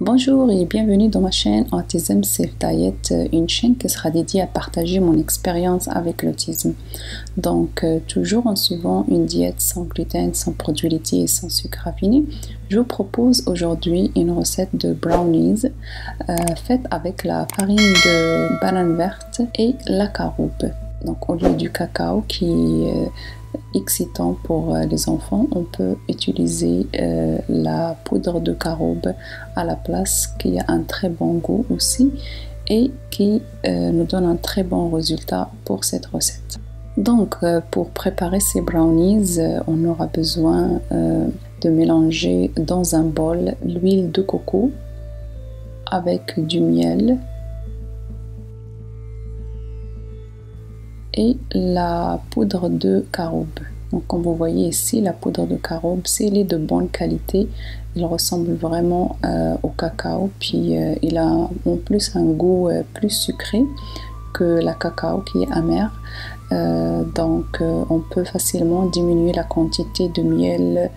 Bonjour et bienvenue dans ma chaîne Autism Safe Diet, une chaîne qui sera dédiée à partager mon expérience avec l'autisme. Donc, toujours en suivant une diète sans gluten, sans produits laitiers et sans sucre raffiné, je vous propose aujourd'hui une recette de brownies faite avec la farine de banane verte et la caroube. Donc, au lieu du cacao qui est excitant pour les enfants, on peut utiliser la poudre de caroube à la place, qui a un très bon goût aussi et qui nous donne un très bon résultat pour cette recette. Donc pour préparer ces brownies, on aura besoin de mélanger dans un bol l'huile de coco avec du miel et la poudre de caroube. Donc comme vous voyez ici, la poudre de caroube, elle est de bonne qualité. Il ressemble vraiment au cacao, puis il a en plus un goût plus sucré que la cacao qui est amère. Donc on peut facilement diminuer la quantité de miel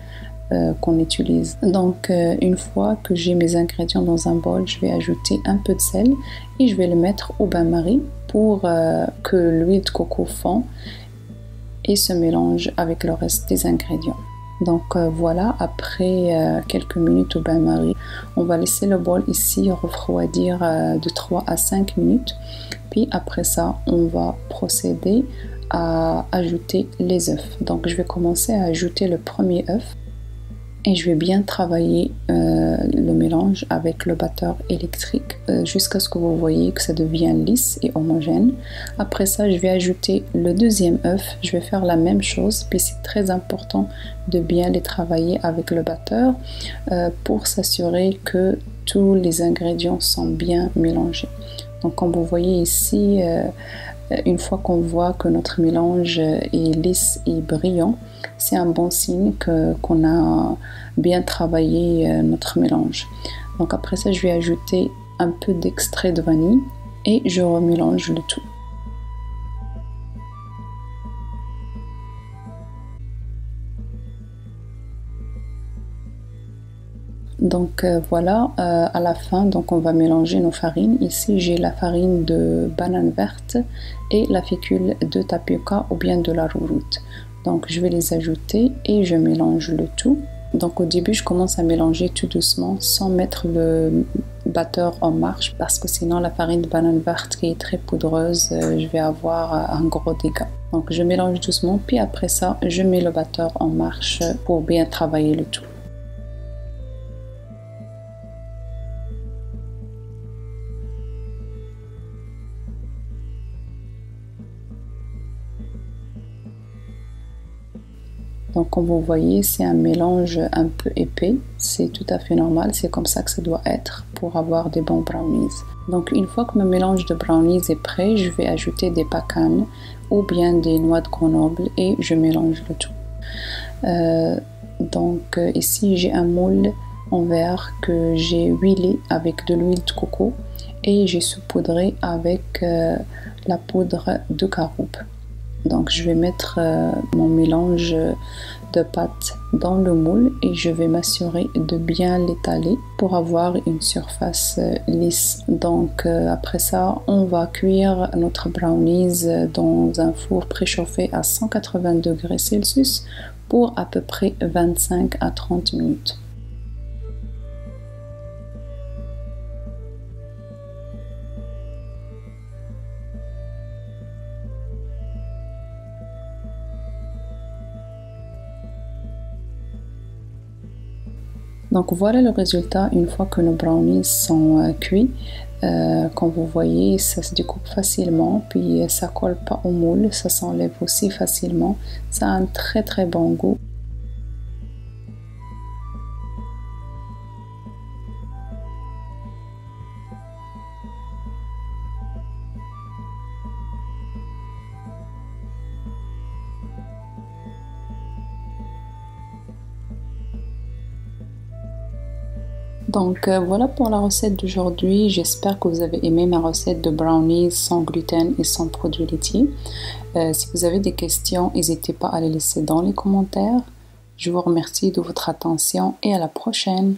qu'on utilise. Donc une fois que j'ai mes ingrédients dans un bol, je vais ajouter un peu de sel et je vais le mettre au bain-marie pour que l'huile de coco fond et se mélange avec le reste des ingrédients. Donc voilà, après quelques minutes au bain-marie, on va laisser le bol ici refroidir de 3 à 5 minutes. Puis après ça, on va procéder à ajouter les œufs. Donc je vais commencer à ajouter le premier œuf et je vais bien travailler le mélange avec le batteur électrique jusqu'à ce que vous voyez que ça devient lisse et homogène. Après ça, je vais ajouter le deuxième œuf. Je vais faire la même chose, puis c'est très important de bien les travailler avec le batteur pour s'assurer que tous les ingrédients sont bien mélangés. Donc comme vous voyez ici, une fois qu'on voit que notre mélange est lisse et brillant, c'est un bon signe qu'on a bien travaillé notre mélange. Donc après ça, je vais ajouter un peu d'extrait de vanille et je remélange le tout. Donc voilà, à la fin, donc on va mélanger nos farines. Ici, j'ai la farine de banane verte et la fécule de tapioca ou bien de la rouroute. Donc je vais les ajouter et je mélange le tout. Donc au début, je commence à mélanger tout doucement sans mettre le batteur en marche parce que sinon la farine de banane verte qui est très poudreuse, je vais avoir un gros dégât. Donc je mélange doucement, puis après ça, je mets le batteur en marche pour bien travailler le tout. Donc comme vous voyez, c'est un mélange un peu épais, c'est tout à fait normal, c'est comme ça que ça doit être pour avoir des bons brownies. Donc une fois que mon mélange de brownies est prêt, je vais ajouter des pecans ou bien des noix de Grenoble et je mélange le tout. Donc ici j'ai un moule en verre que j'ai huilé avec de l'huile de coco et j'ai saupoudré avec la poudre de caroube. Donc je vais mettre mon mélange de pâte dans le moule et je vais m'assurer de bien l'étaler pour avoir une surface lisse. Donc après ça, on va cuire notre brownies dans un four préchauffé à 180 degrés Celsius pour à peu près 25 à 30 minutes. Donc voilà le résultat une fois que nos brownies sont cuits. Comme vous voyez, ça se découpe facilement, puis ça colle pas au moule, ça s'enlève aussi facilement. Ça a un très bon goût. Donc voilà pour la recette d'aujourd'hui. J'espère que vous avez aimé ma recette de brownies sans gluten et sans produits laitiers. Si vous avez des questions, n'hésitez pas à les laisser dans les commentaires. Je vous remercie de votre attention et à la prochaine.